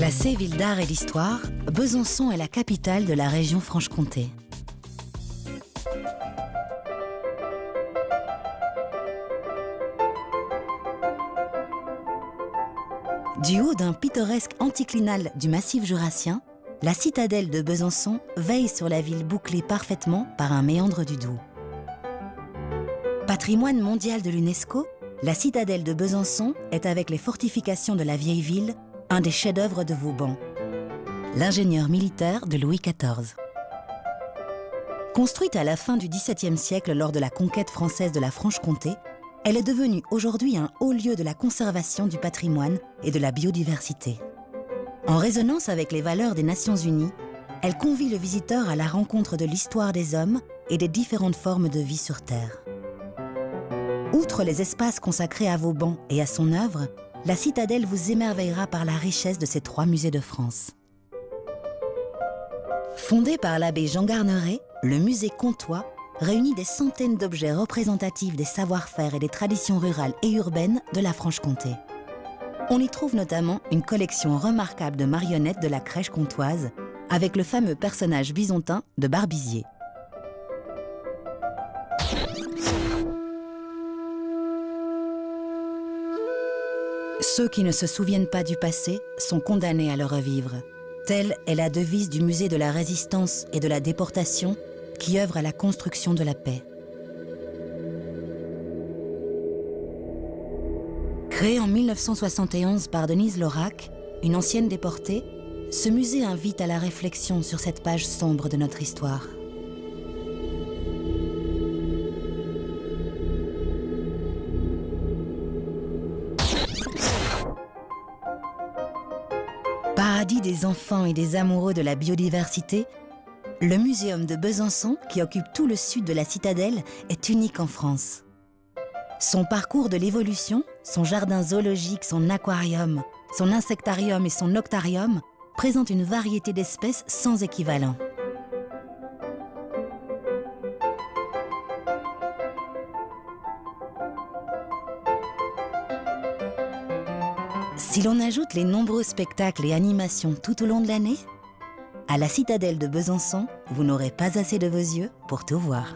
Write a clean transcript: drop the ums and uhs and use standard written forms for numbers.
Classée ville d'art et d'histoire, Besançon est la capitale de la région Franche-Comté. Du haut d'un pittoresque anticlinal du massif jurassien, la citadelle de Besançon veille sur la ville bouclée parfaitement par un méandre du Doubs. Patrimoine mondial de l'UNESCO, la citadelle de Besançon est, avec les fortifications de la vieille ville, un des chefs-d'œuvre de Vauban, l'ingénieur militaire de Louis XIV. Construite à la fin du XVIIe siècle lors de la conquête française de la Franche-Comté, elle est devenue aujourd'hui un haut lieu de la conservation du patrimoine et de la biodiversité. En résonance avec les valeurs des Nations Unies, elle convie le visiteur à la rencontre de l'histoire des hommes et des différentes formes de vie sur Terre. Outre les espaces consacrés à Vauban et à son œuvre, la citadelle vous émerveillera par la richesse de ses 3 musées de France. Fondé par l'abbé Jean Garneret, le musée Comtois réunit des centaines d'objets représentatifs des savoir-faire et des traditions rurales et urbaines de la Franche-Comté. On y trouve notamment une collection remarquable de marionnettes de la crèche comtoise, avec le fameux personnage bisontin de Barbizier. Ceux qui ne se souviennent pas du passé sont condamnés à le revivre. Telle est la devise du musée de la Résistance et de la Déportation qui œuvre à la construction de la paix. Créé en 1971 par Denise Laurac, une ancienne déportée, ce musée invite à la réflexion sur cette page sombre de notre histoire. Paradis des enfants et des amoureux de la biodiversité, le Muséum de Besançon, qui occupe tout le sud de la citadelle, est unique en France. Son parcours de l'évolution, son jardin zoologique, son aquarium, son insectarium et son noctarium présentent une variété d'espèces sans équivalent. Si l'on ajoute les nombreux spectacles et animations tout au long de l'année, à la citadelle de Besançon, vous n'aurez pas assez de vos yeux pour tout voir.